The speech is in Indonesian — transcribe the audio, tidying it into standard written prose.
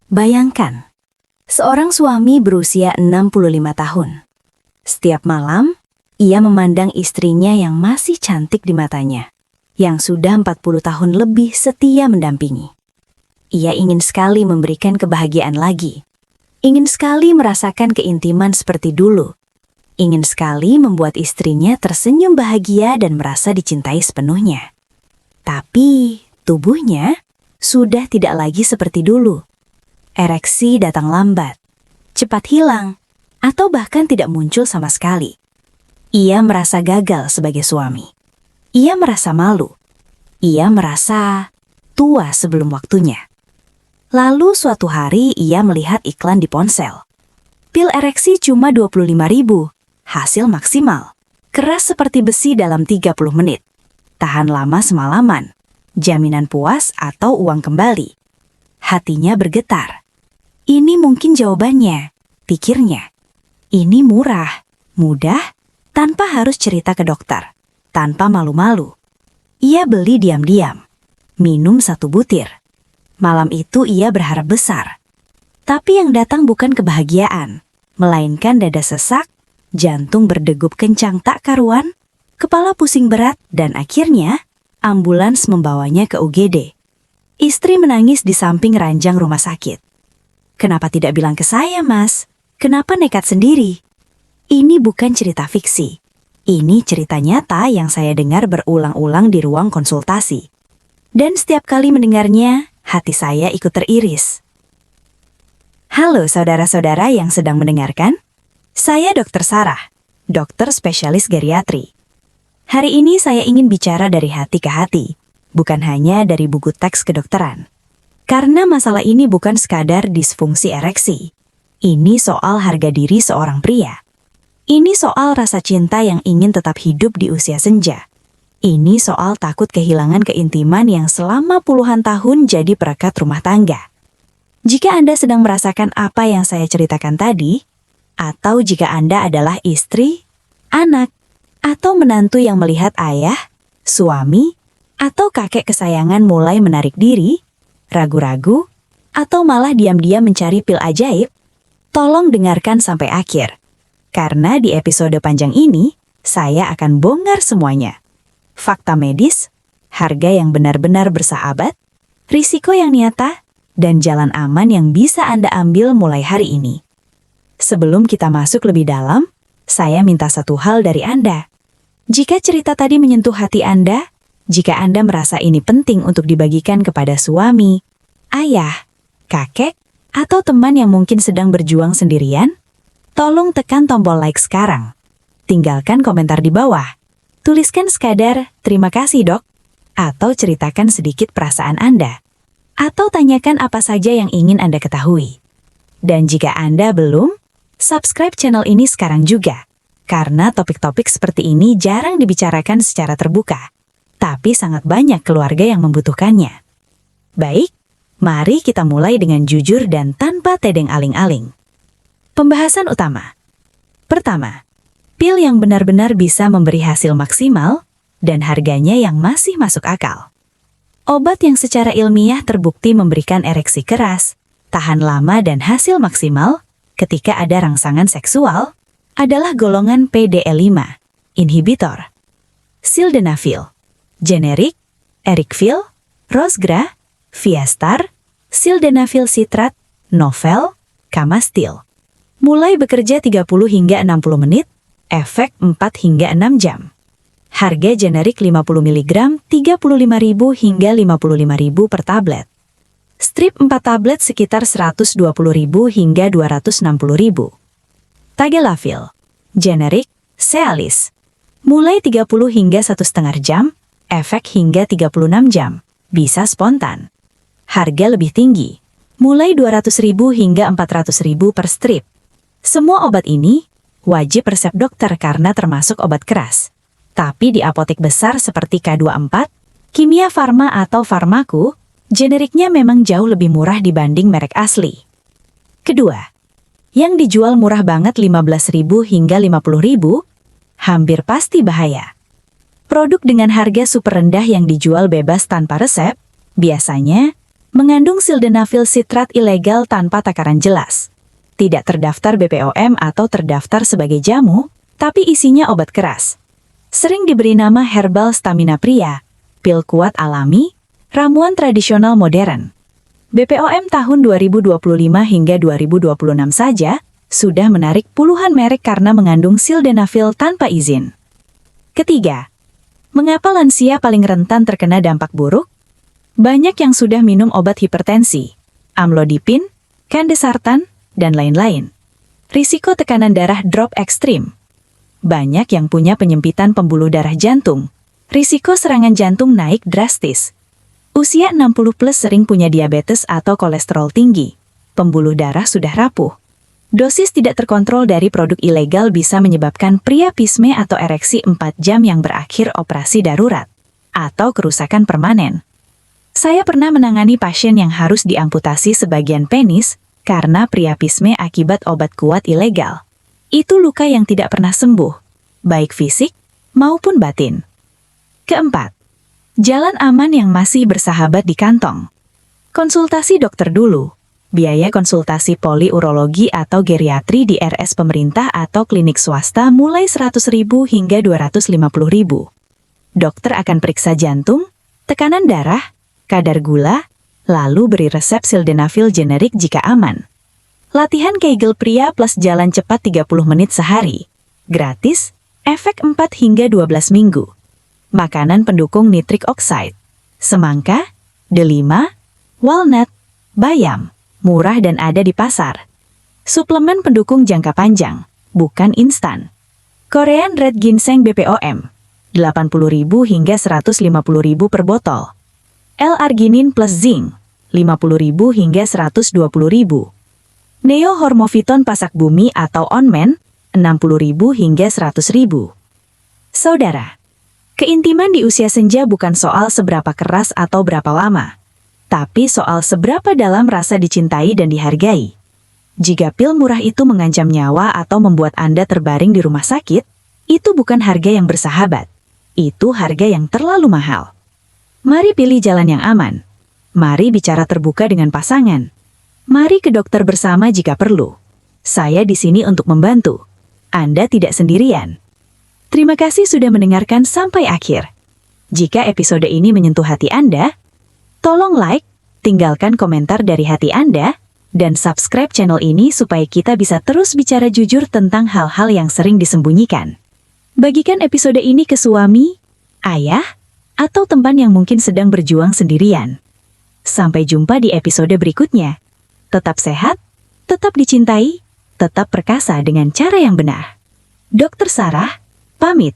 Bayangkan, seorang suami berusia 65 tahun. Setiap malam, ia memandang istrinya yang masih cantik di matanya, yang sudah 40 tahun lebih setia mendampingi. Ia ingin sekali memberikan kebahagiaan lagi. Ingin sekali merasakan keintiman seperti dulu. Ingin sekali membuat istrinya tersenyum bahagia dan merasa dicintai sepenuhnya. Tapi tubuhnya sudah tidak lagi seperti dulu. Ereksi datang lambat, cepat hilang, atau bahkan tidak muncul sama sekali. Ia merasa gagal sebagai suami. Ia merasa malu. Ia merasa tua sebelum waktunya. Lalu suatu hari ia melihat iklan di ponsel. Pil ereksi cuma 25.000, hasil maksimal. Keras seperti besi dalam 30 menit. Tahan lama semalaman, jaminan puas atau uang kembali. Hatinya bergetar. Ini mungkin jawabannya, pikirnya. Ini murah, mudah, tanpa harus cerita ke dokter, tanpa malu-malu. Ia beli diam-diam, minum 1 butir. Malam itu ia berharap besar. Tapi yang datang bukan kebahagiaan, melainkan dada sesak, jantung berdegup kencang tak karuan, kepala pusing berat, dan akhirnya ambulans membawanya ke UGD. Istri menangis di samping ranjang rumah sakit. Kenapa tidak bilang ke saya, Mas? Kenapa nekat sendiri? Ini bukan cerita fiksi. Ini cerita nyata yang saya dengar berulang-ulang di ruang konsultasi. Dan setiap kali mendengarnya, hati saya ikut teriris. Halo saudara-saudara yang sedang mendengarkan. Saya Dr. Sarah, dokter spesialis geriatri. Hari ini saya ingin bicara dari hati ke hati, bukan hanya dari buku teks kedokteran. Karena masalah ini bukan sekadar disfungsi ereksi. Ini soal harga diri seorang pria. Ini soal rasa cinta yang ingin tetap hidup di usia senja. Ini soal takut kehilangan keintiman yang selama puluhan tahun jadi perekat rumah tangga. Jika Anda sedang merasakan apa yang saya ceritakan tadi, atau jika Anda adalah istri, anak, atau menantu yang melihat ayah, suami, atau kakek kesayangan mulai menarik diri, ragu-ragu, atau malah diam-diam mencari pil ajaib, tolong dengarkan sampai akhir. Karena di episode panjang ini, saya akan bongkar semuanya. Fakta medis, harga yang benar-benar bersahabat, risiko yang nyata, dan jalan aman yang bisa Anda ambil mulai hari ini. Sebelum kita masuk lebih dalam, saya minta satu hal dari Anda. Jika cerita tadi menyentuh hati Anda, jika Anda merasa ini penting untuk dibagikan kepada suami, ayah, kakek, atau teman yang mungkin sedang berjuang sendirian, tolong tekan tombol like sekarang. Tinggalkan komentar di bawah. Tuliskan sekadar, terima kasih dok, atau ceritakan sedikit perasaan Anda. Atau tanyakan apa saja yang ingin Anda ketahui. Dan jika Anda belum, subscribe channel ini sekarang juga. Karena topik-topik seperti ini jarang dibicarakan secara terbuka. Tapi sangat banyak keluarga yang membutuhkannya. Baik, mari kita mulai dengan jujur dan tanpa tedeng aling-aling. Pembahasan utama. Pertama, pil yang benar-benar bisa memberi hasil maksimal dan harganya yang masih masuk akal. Obat yang secara ilmiah terbukti memberikan ereksi keras, tahan lama dan hasil maksimal ketika ada rangsangan seksual adalah golongan PDE5, inhibitor, sildenafil, generik, Erikvil, Rosgra, Viastar, sildenafil sitrat, Novel, Kamastil. Mulai bekerja 30 hingga 60 menit, efek 4 hingga 6 jam. Harga generik 50 mg 35.000 hingga 55.000 per tablet. Strip 4 tablet sekitar 120.000 hingga 260.000. Tadalafil, generik, Cialis. Mulai 30 hingga 1,5 jam, efek hingga 36 jam, bisa spontan. Harga lebih tinggi, mulai 200.000 hingga 400.000 per strip. Semua obat ini wajib resep dokter karena termasuk obat keras. Tapi di apotek besar seperti K24, Kimia Farma atau Farmaku, generiknya memang jauh lebih murah dibanding merek asli. Kedua, yang dijual murah banget 15.000 hingga 50.000, hampir pasti bahaya. Produk dengan harga super rendah yang dijual bebas tanpa resep, biasanya Mengandung sildenafil sitrat ilegal tanpa takaran jelas. Tidak terdaftar BPOM atau terdaftar sebagai jamu, tapi isinya obat keras. Sering diberi nama herbal stamina pria, pil kuat alami, ramuan tradisional modern. BPOM tahun 2025 hingga 2026 saja sudah menarik puluhan merek karena mengandung sildenafil tanpa izin. Ketiga, mengapa lansia paling rentan terkena dampak buruk? Banyak yang sudah minum obat hipertensi, amlodipin, candesartan, dan lain-lain. Risiko tekanan darah drop ekstrim. Banyak yang punya penyempitan pembuluh darah jantung. Risiko serangan jantung naik drastis. Usia 60 plus sering punya diabetes atau kolesterol tinggi. Pembuluh darah sudah rapuh. Dosis tidak terkontrol dari produk ilegal bisa menyebabkan priapisme atau ereksi 4 jam yang berakhir operasi darurat atau kerusakan permanen. Saya pernah menangani pasien yang harus diamputasi sebagian penis karena priapisme akibat obat kuat ilegal. Itu luka yang tidak pernah sembuh, baik fisik maupun batin. Keempat, jalan aman yang masih bersahabat di kantong. Konsultasi dokter dulu. Biaya konsultasi poliurologi atau geriatri di RS pemerintah atau klinik swasta mulai 100.000 hingga 250.000. Dokter akan periksa jantung, tekanan darah, kadar gula, lalu beri resep sildenafil generik jika aman. Latihan Kegel pria plus jalan cepat 30 menit sehari. Gratis, efek 4 hingga 12 minggu. Makanan pendukung nitrik oxide. Semangka, delima, walnut, bayam. Murah dan ada di pasar. Suplemen pendukung jangka panjang, bukan instan. Korean Red Ginseng BPOM, 80.000 hingga 150.000 per botol. L-arginin plus zinc, 50.000 hingga 120.000. Neo Hormoviton pasak bumi atau onmen, 60.000 hingga 100.000. Saudara, keintiman di usia senja bukan soal seberapa keras atau berapa lama, tapi soal seberapa dalam rasa dicintai dan dihargai. Jika pil murah itu mengancam nyawa atau membuat Anda terbaring di rumah sakit, itu bukan harga yang bersahabat. Itu harga yang terlalu mahal. Mari pilih jalan yang aman. Mari bicara terbuka dengan pasangan. Mari ke dokter bersama jika perlu. Saya di sini untuk membantu. Anda tidak sendirian. Terima kasih sudah mendengarkan sampai akhir. Jika episode ini menyentuh hati Anda, tolong like, tinggalkan komentar dari hati Anda, dan subscribe channel ini supaya kita bisa terus bicara jujur tentang hal-hal yang sering disembunyikan. Bagikan episode ini ke suami, ayah, atau teman yang mungkin sedang berjuang sendirian. Sampai jumpa di episode berikutnya. Tetap sehat, tetap dicintai, tetap perkasa dengan cara yang benar. Dr. Sarah, pamit.